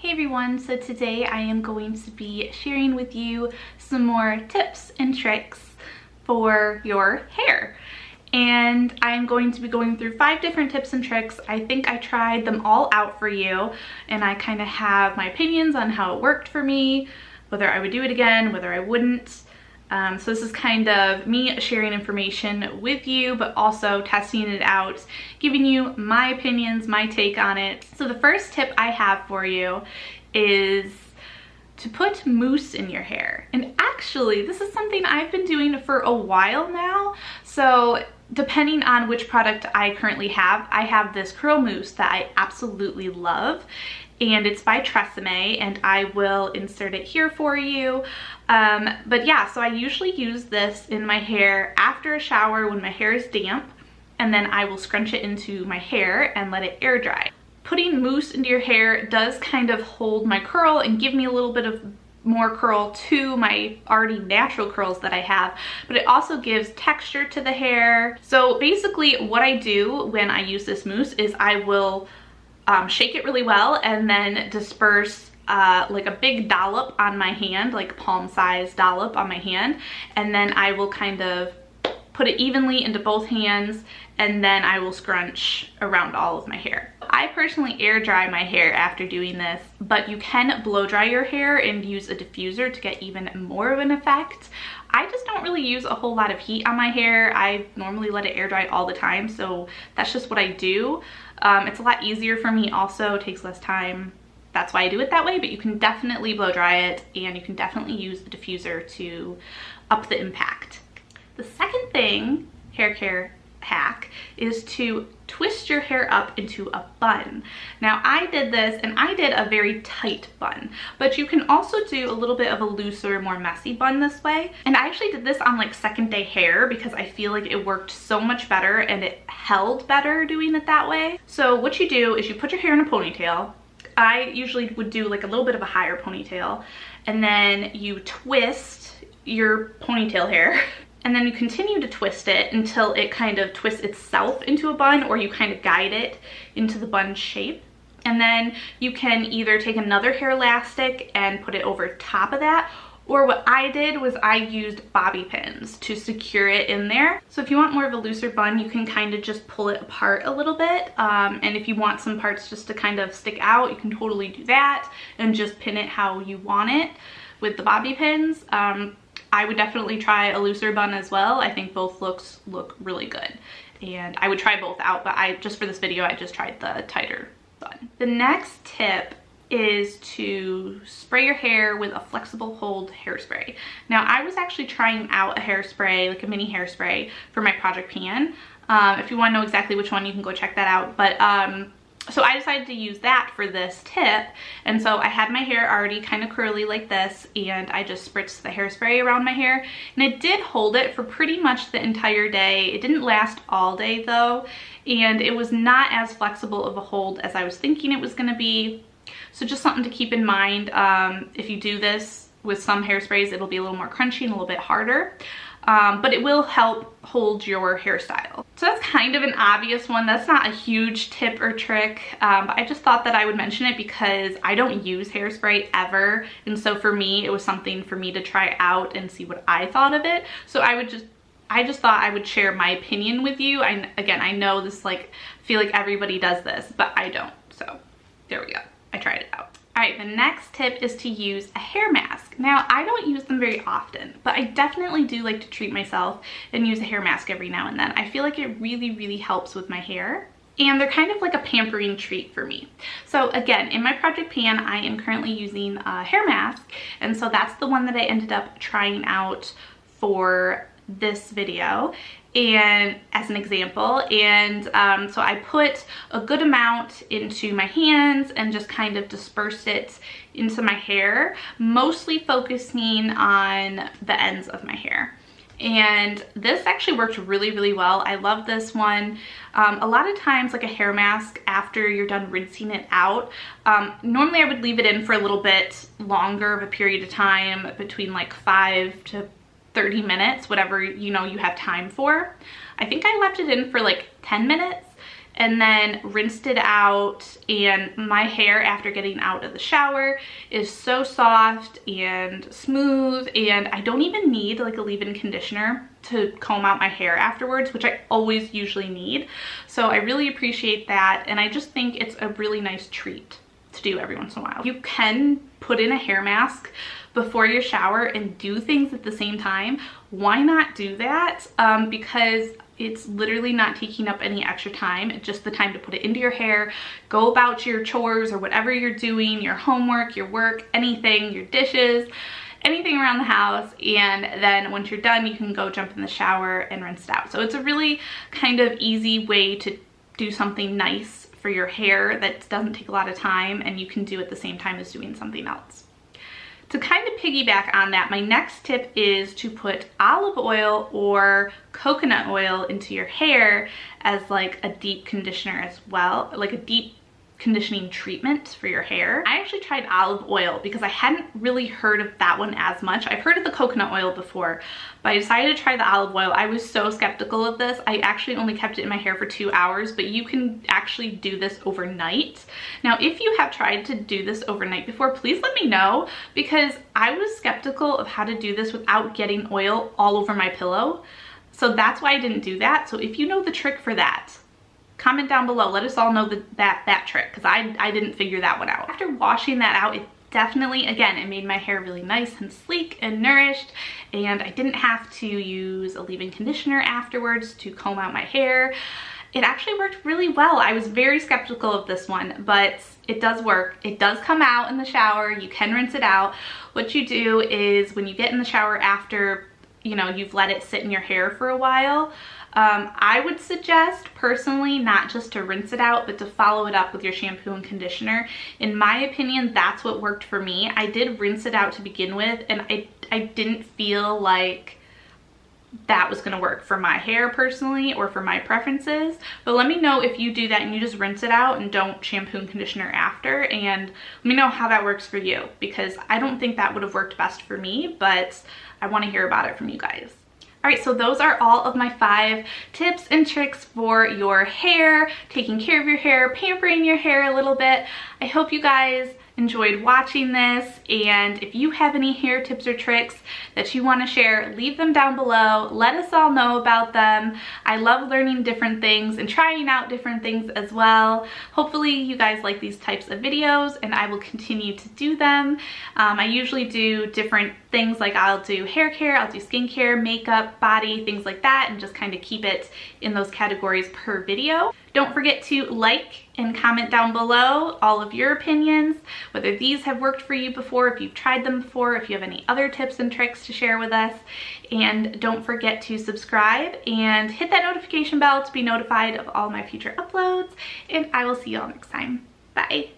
Hey everyone, so today I am going to be sharing with you some more tips and tricks for your hair. And I'm going to be going through 5 different tips and tricks. I think I tried them all out for you and I kind of have my opinions on how it worked for me, whether I would do it again, whether I wouldn't. So this is kind of me sharing information with you, but also testing it out, giving you my opinions, my take on it. So the first tip I have for you is to put mousse in your hair. And actually, this is something I've been doing for a while now. So depending on which product I currently have, I have this curl mousse that I absolutely love. And it's by Tresemme, and I will insert it here for you. But yeah, so I usually use this in my hair after a shower when my hair is damp, and then I will scrunch it into my hair and let it air dry. Putting mousse into your hair does kind of hold my curl and give me a little bit of more curl to my already natural curls that I have, but it also gives texture to the hair. So basically what I do when I use this mousse is I will shake it really well and then disperse like a big dollop on my hand, like palm-sized dollop on my hand, and then I will kind of put it evenly into both hands, and then I will scrunch around all of my hair. I personally air dry my hair after doing this, but you can blow dry your hair and use a diffuser to get even more of an effect. I just don't really use a whole lot of heat on my hair. I normally let it air dry all the time, so that's just what I do. It's a lot easier for me also, it takes less time. That's why I do it that way, but you can definitely blow dry it, and you can definitely use the diffuser to up the impact. The second thing, hair care hack, is to twist your hair up into a bun. Now I did this and I did a very tight bun, but you can also do a little bit of a looser, more messy bun this way. And I actually did this on like second day hair because I feel like it worked so much better and it held better doing it that way. So what you do is you put your hair in a ponytail. I usually would do like a little bit of a higher ponytail, and then you twist your ponytail hair. And then you continue to twist it until it kind of twists itself into a bun, or you kind of guide it into the bun shape. And then you can either take another hair elastic and put it over top of that, or what I did was I used bobby pins to secure it in there. So if you want more of a looser bun, you can kind of just pull it apart a little bit. And if you want some parts just to kind of stick out, you can totally do that and just pin it how you want it with the bobby pins. I would definitely try a looser bun as well. I think both looks look really good. And I would try both out, but just for this video, I just tried the tighter bun. The next tip is to spray your hair with a flexible hold hairspray. Now I was actually trying out a hairspray, like a mini hairspray for my project pan. If you want to know exactly which one, you can go check that out. But so I decided to use that for this tip, and so I had my hair already kind of curly like this, and I just spritzed the hairspray around my hair, and it did hold it for pretty much the entire day. It didn't last all day though, and it was not as flexible of a hold as I was thinking it was going to be. So just something to keep in mind. If you do this with some hairsprays, it'll be a little more crunchy and a little bit harder. But it will help hold your hairstyle. So that's kind of an obvious one. That's not a huge tip or trick, but I just thought that I would mention it because I don't use hairspray ever. And so for me, it was something for me to try out and see what I thought of it. So I just thought I would share my opinion with you. Again, I know this, like, I feel like everybody does this, but I don't. So there we go. I tried it out. All right, the next tip is to use a hair mask. Now, I don't use them very often, but I definitely do like to treat myself and use a hair mask every now and then. I feel like it really, really helps with my hair. And they're kind of like a pampering treat for me. So again, in my project pan, I am currently using a hair mask. And so that's the one that I ended up trying out for this video, and as an example. And so I put a good amount into my hands and just kind of dispersed it into my hair, mostly focusing on the ends of my hair. And this actually worked really, really well. I love this one. A lot of times, like a hair mask, after you're done rinsing it out, normally I would leave it in for a little bit longer of a period of time, between like 5 to 30 minutes, whatever you have time for. I think I left it in for like 10 minutes, and then rinsed it out, and my hair after getting out of the shower is so soft and smooth, and I don't even need like a leave-in conditioner to comb out my hair afterwards, which I always usually need. So I really appreciate that, and I just think it's a really nice treat to do every once in a while. You can put in a hair mask before your shower and do things at the same time. Why not do that? Because it's literally not taking up any extra time. It's just the time to put it into your hair, go about your chores or whatever you're doing, your homework, your work, anything, your dishes, anything around the house, and then once you're done, you can go jump in the shower and rinse it out. So it's a really kind of easy way to do something nice for your hair that doesn't take a lot of time, and you can do at the same time as doing something else. To kind of piggyback on that, my next tip is to put olive oil or coconut oil into your hair as like a deep conditioner as well, like a deep conditioning treatment for your hair. I actually tried olive oil because I hadn't really heard of that one as much. I've heard of the coconut oil before, but I decided to try the olive oil. I was so skeptical of this. I actually only kept it in my hair for 2 hours, but you can actually do this overnight. Now, if you have tried to do this overnight before, please let me know, because I was skeptical of how to do this without getting oil all over my pillow. So that's why I didn't do that. So if you know the trick for that, comment down below. Let us all know that trick, because I didn't figure that one out. After washing that out, it definitely, again, it made my hair really nice and sleek and nourished, and I didn't have to use a leave-in conditioner afterwards to comb out my hair. It actually worked really well. I was very skeptical of this one, but it does work. It does come out in the shower. You can rinse it out. What you do is when you get in the shower after, you know, you've let it sit in your hair for a while, I would suggest personally not just to rinse it out, but to follow it up with your shampoo and conditioner. In my opinion, that's what worked for me. I did rinse it out to begin with, and I didn't feel like that was going to work for my hair personally or for my preferences. But let me know if you do that and you just rinse it out and don't shampoo and conditioner after, and let me know how that works for you, because I don't think that would have worked best for me, but I want to hear about it from you guys. All right, so those are all of my 5 tips and tricks for your hair, taking care of your hair, pampering your hair a little bit. I hope you guys enjoyed watching this, and if you have any hair tips or tricks that you want to share, leave them down below. Let us all know about them. I love learning different things and trying out different things as well. Hopefully you guys like these types of videos, and I will continue to do them. I usually do different things, like I'll do hair care, I'll do skincare, makeup, body, things like that, and just kind of keep it in those categories per video. Don't forget to like and comment down below all of your opinions, whether these have worked for you before, if you've tried them before, if you have any other tips and tricks to share with us. And don't forget to subscribe and hit that notification bell to be notified of all my future uploads. And I will see you all next time. Bye.